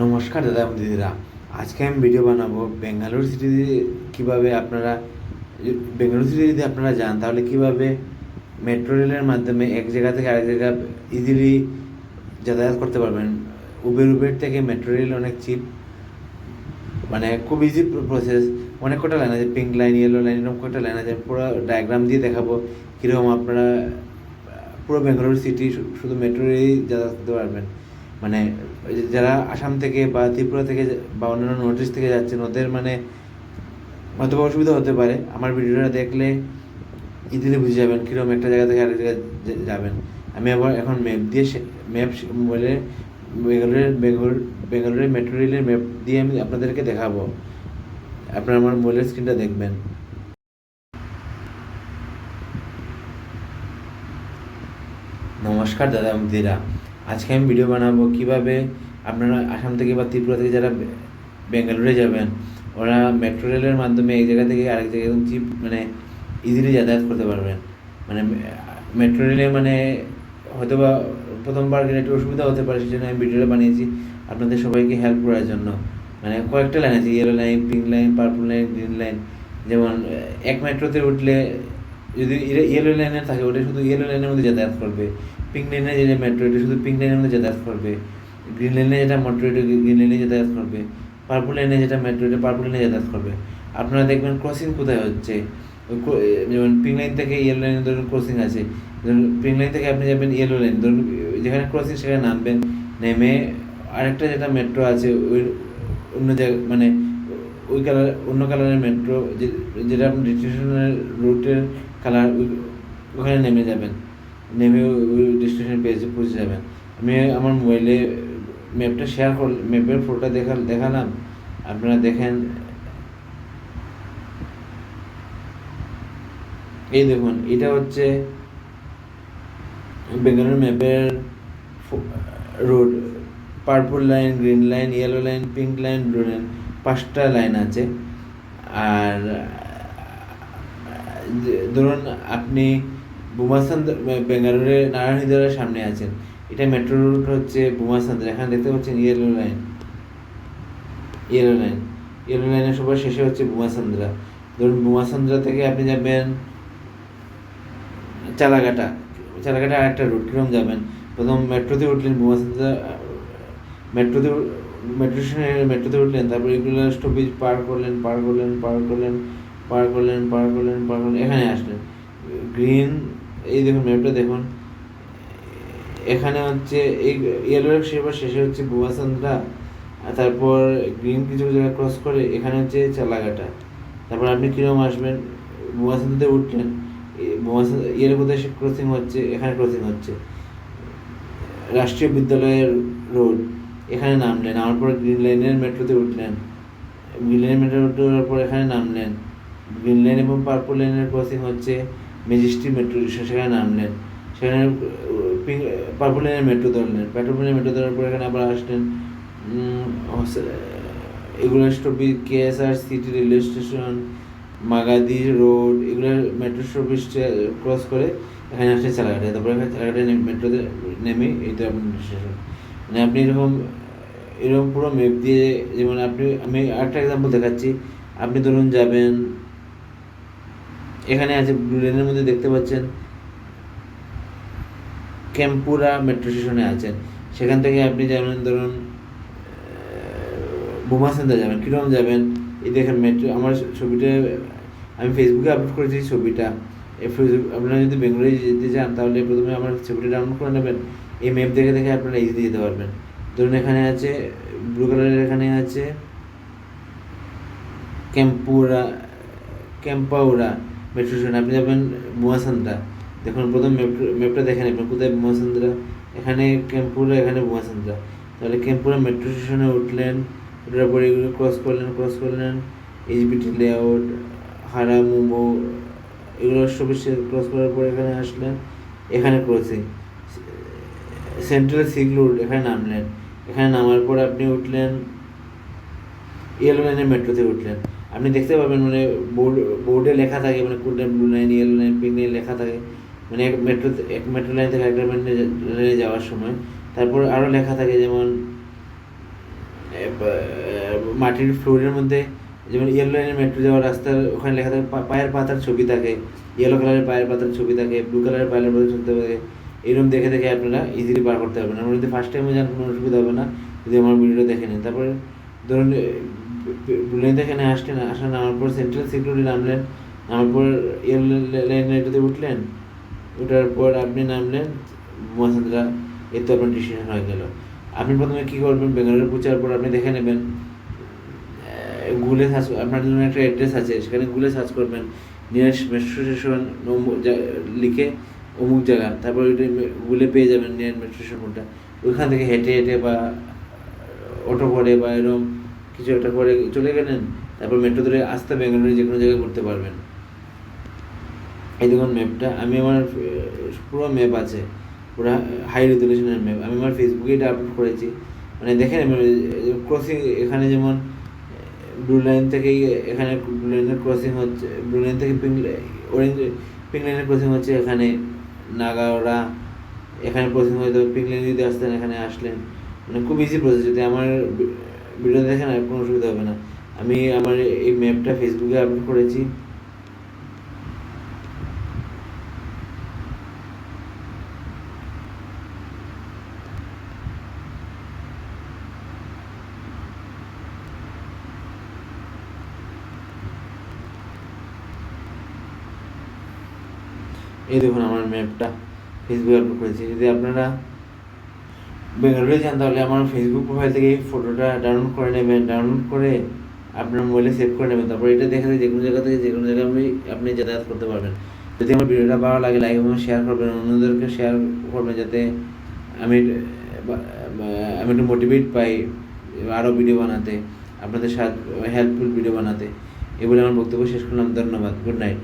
নমস্কার দাদা এবং দিদিরা। আজকে আমি ভিডিও বানাবো বেঙ্গালুরু সিটিতে কীভাবে আপনারা বেঙ্গালুরু সিটি যদি আপনারা যান তাহলে কীভাবে মেট্রো রেলের মাধ্যমে এক জায়গা থেকে আরেক জায়গা ইজিলি যাতায়াত করতে পারবেন। উবের থেকে মেট্রো রেল অনেক চিপ, মানে খুব ইজি প্রসেস। অনেক কটা লাইন আছে, পিঙ্ক লাইন, ইয়েলো লাইন, এরকম কটা লাইন আছে। পুরো ডায়াগ্রাম দিয়ে দেখাবো কীরকম আপনারা পুরো বেঙ্গালুরু সিটি শুধু মেট্রো রেলেই যাতায়াত করতে পারবেন। মানে যারা আসাম থেকে বা ত্রিপুরা থেকে বা অন্যান্য নর্থ ইস্ট থেকে যাচ্ছেন ওদের মানে হয়তো অসুবিধা হতে পারে। আমার ভিডিওটা দেখলে ইজিলি বুঝে যাবেন কীরকম একটা জায়গা থেকে আরেক জায়গায় যাবেন। আমি আবার এখন ম্যাপ দিয়ে ম্যাপ মোবাইলে বেঙ্গালুরের মেট্রো রেলের ম্যাপ দিয়ে আমি আপনাদেরকে দেখাবো। আপনারা আমার মোবাইলের স্ক্রিনটা দেখবেন। নমস্কার দাদা এবং দিদিরা। আজকে আমি ভিডিও বানাবো কীভাবে আপনারা আসাম থেকে বা ত্রিপুরা থেকে যারা বেঙ্গালুরু যাবেন ওরা মেট্রো রেলের মাধ্যমে এক জায়গা থেকে আরেক জায়গায় একদম চিপ মানে ইজিলি যাতায়াত করতে পারবেন। মানে মেট্রো রেলে মানে হয়তো বা প্রথমবার গেলে একটু অসুবিধা হতে পারে, সেই জন্য আমি ভিডিওটা বানিয়েছি আপনাদের সবাইকে হেল্প করার জন্য। মানে কয়েকটা লাইন আছে, yellow line, pink line, purple line, green line. যেমন এক মেট্রোতে উঠলে যদি ইয়েলো লাইনে থাকে ওটা শুধু ইয়েলো লাইনের মধ্যে যাতায়াত করবে। পিঙ্ক লাইনে যেটা মেট্রো এটা শুধু পিঙ্ক লাইনের মধ্যে যাতায়াত করবে। গ্রিন লাইনে যেটা মেট্রো এটা গ্রিন লাইনে যাতায়াত করবে। পার্পল লাইনে যেটা মেট্রো এটা পার্পল লাইনে যাতায়াত করবে। আপনারা দেখবেন ক্রসিং কোথায় হচ্ছে। যেমন পিঙ্ক লাইন থেকে ইয়েলো লাইনে ধরুন ক্রসিং আছে, ধরুন পিঙ্ক লাইন থেকে আপনি যাবেন ইয়েলো লাইন, ধরুন যেখানে ক্রসিং সেখানে নামবেন। নেমে আরেকটা যেটা মেট্রো আছে ওই অন্য জায়গা মানে ওই কালার অন্য কালারের মেট্রো যেটা আপনি ডেস্টিনেশনের রুটের কালার ওখানে নেমে যাবেন। নেমে ওই ডেস্টিনেশন পেজে পৌঁছে যাবেন। আমি আমার মোবাইলে ম্যাপটা ম্যাপের ফটোটা দেখালাম, আপনারা দেখেন। এই দেখুন, এটা হচ্ছে বেঙ্গালুরু ম্যাপের road. Purple line, green line, yellow line, pink line, blue line, 5টা লাইন আছে। আর ধরুন আপনি বুমাসান্দ্র বেঙ্গালুরে নারায়ণহিদার সামনে আছেন, এটা মেট্রো রুট হচ্ছে বুমাসান্দ্র। এখানে দেখতে পাচ্ছেন yellow line, yellow line, yellow লাইনের সবার শেষে হচ্ছে বুমাসান্দ্রা। ধরুন বুমাসান্দ্রা থেকে আপনি যাবেন চালাঘাটা। চালাঘাটা আরেকটা রুট, কীরকম যাবেন? প্রথম মেট্রোতে উঠলেন বুমাসান্দ্রা, মেট্রোতে মেট্রোতে উঠলেন, তারপর এগুলো স্টপেজ পার করলেন, এখানে আসলেন। গ্রিন, এই দেখুন ম্যাপটা দেখুন, এখানে হচ্ছে এই ইয়েলোর শেষে হচ্ছে বুমাসান্দ্রা। তারপর গ্রিন কিছু জায়গা ক্রস করে এখানে হচ্ছে চালাঘাটা। তারপর আপনি কীরকম আসবেন? বুমাসান্দ্রাতে উঠলেন, ইয়েলো কোথায় ক্রসিং হচ্ছে, এখানে ক্রসিং হচ্ছে রাষ্ট্রীয় বিদ্যালয়ের রোড, এখানে নামলেন। নামার পর গ্রিন লাইনের মেট্রোতে উঠলেন, গ্রিন লাইনের মেট্রোতে ওঠার পর এখানে নামলেন। গ্রিন লাইন এবং পার্পল লাইনের ক্রসিং হচ্ছে মেজেস্টি মেট্রো স্টেশন, সেখানে নামলেন। সেখানে পার্পল লাইনের মেট্রো ধরলেন। পার্পল লাইনের মেট্রো ধরার পর এখানে আবার আসলেন। এগুলো stoppage KSR city railway station, Magadi road, এগুলো মেট্রো স্টপেজ ক্রস করে এখানে আসলে চালাঘাটে। তারপরে এখানে চালাঘাটে মেট্রোতে নেমে এইটা আপনার স্টেশন। মানে আপনি এরকম পুরো ম্যাপ দিয়ে, যেমন আমি আরেকটা এক্সাম্পল দেখাচ্ছি। আপনি ধরুন যাবেন, এখানে আছে ব্লু লাইনের মধ্যে দেখতে পাচ্ছেন কেম্পুরা মেট্রো স্টেশনে আছেন। সেখান থেকে আপনি যাবেন ধরুন বুমাসান্দ্রা যাবেন। কীরকম যাবেন? এই দেখেন মেট্রো, আমার ছবিটা আমি ফেসবুকে আপলোড করেছি ছবিটা। আপনারা যদি বেঙ্গালুরু যেতে চান তাহলে প্রথমে আমার ছবিটা ডাউনলোড করে নেবেন। এই ম্যাপ দেখে আপনারা ইজিলি যেতে পারবেন। ধরুন এখানে আছে ব্লু কালারের, এখানে আছে ক্যাম্পাউরা মেট্রো স্টেশন। আপনি যাবেন বুমাসান্দ্রা। দেখুন প্রথম ম্যাপটা দেখে নেবেন কোথায় বুমাসান্দ্রা, এখানে ক্যাম্পুরা, এখানে বুমাসান্দ্রা। তাহলে ক্যাম্পুরা মেট্রো স্টেশনে উঠলেন, ওঠার পরে এগুলো ক্রস করলেন এইচবিটি লেআউট, হারা মোমো, এগুলো সব ক্রস করার পর এখানে আসলেন। এখানে ক্রসিং সেন্ট্রাল সিল্ক রোড, এখানে নামলেন। এখানে নামার পর আপনি উঠলেন ইয়েলো লাইনের মেট্রোতে উঠলেন। আপনি দেখতে পাবেন মানে বোর্ডে লেখা থাকে, মানে কোনটা blue line, yellow line, pink line লেখা থাকে। মানে এক মেট্রো লাইন থেকে একটা লাইনে যাওয়ার সময়। তারপর আরও লেখা থাকে, যেমন মাটির ফ্লোরের মধ্যে যেমন ইয়েলো লাইনের মেট্রো যাওয়ার রাস্তার ওখানে লেখা থাকে পায়ের পাতার ছবি থাকে, ইয়েলো কালারের পায়ের পাতার ছবি থাকে, ব্লু কালারের পায়ের পাতার ছবি থাকে। এরকম দেখে দেখে আপনারা ইজিলি পার করতে পারবেন। আমরা যদি ফার্স্ট টাইমে যান কোনো অসুবিধা হবে না যদি আমার ভিডিওটা দেখে নেন। তারপরে ধরুন ব্লু লাইন থেকে এখানে আসলেন, নামার পর সেন্ট্রাল সিকিউরিটি নামলেন, নামার পর ইয়েলো লাইনটাতে উঠলেন, ওঠার পর আপনি নামলেন মহাসান্দ্রা। এই তো আপনার ডিসিশন হয়ে গেল। আপনি প্রথমে কী করবেন, বেঙ্গালুরু পৌঁছার পর আপনি দেখে নেবেন গুগলে সার্চ, আপনার জন্য একটা অ্যাড্রেস আছে, সেখানে গুগলে সার্চ করবেন নিয়ারেস্ট মেট্রো স্টেশন লিখে অমুক জায়গা, তারপর ওইটা গুগলে পেয়ে যাবেন নিয়ারেস্ট মেট্রো স্টেশন কোনটা। ওইখান থেকে হেঁটে হেঁটে বা অটো করে বা এরকম কিছু একটা করে চলে গেলেন, তারপর মেট্রো ধরে আসতে বেঙ্গালুরু যে কোনো জায়গায় ঘুরতে পারবেন। এই দেখুন ম্যাপটা, আমি আমার পুরো ম্যাপ আছে, পুরো হাই রেজলিউশনের ম্যাপ আমি আমার ফেসবুকে এটা আপলোড করেছি। মানে দেখেন ক্রসিং এখানে যেমন ব্লু লাইন থেকে এখানে ব্লু লাইনের ক্রসিং হচ্ছে, ব্লু লাইন থেকে পিঙ্ক লাইনের ক্রসিং হচ্ছে এখানে নাগাওড়া, এখানে ক্রসিং হয়তো পিঙ্ক লাইন যদি আসতেন এখানে আসলেন। মানে খুব ইজি প্রসেস, যদি আমার ভিডিও দেখেন আর কোনো অসুবিধা হবে না। আমি আমার এই ম্যাপটা ফেসবুকে আপলোড করেছি। এই দেখুন আমার ম্যাপটা ফেসবুকে আপলোড করেছি। যদি আপনারা বেঙ্গালুরু যান তাহলে আমার ফেসবুক প্রোফাইল থেকে এই ফটোটা ডাউনলোড করে নেবেন, ডাউনলোড করে আপনার মোবাইলে সেভ করে নেবেন। তারপর এটা দেখে যে কোনো জায়গা থেকে যে কোনো জায়গায় আপনি যাতায়াত করতে পারবেন। যদি আমার ভিডিওটা ভালো লাগে লাইক এবং শেয়ার করবেন, অন্যদেরকে শেয়ার করবেন, যাতে আমি আমি একটু মোটিভেট পাই আরও ভিডিও বানাতে, আপনাদের সাথে হেল্পফুল ভিডিও বানাতে। এই বলে আমার বক্তব্য শেষ করলাম। ধন্যবাদ। Good night.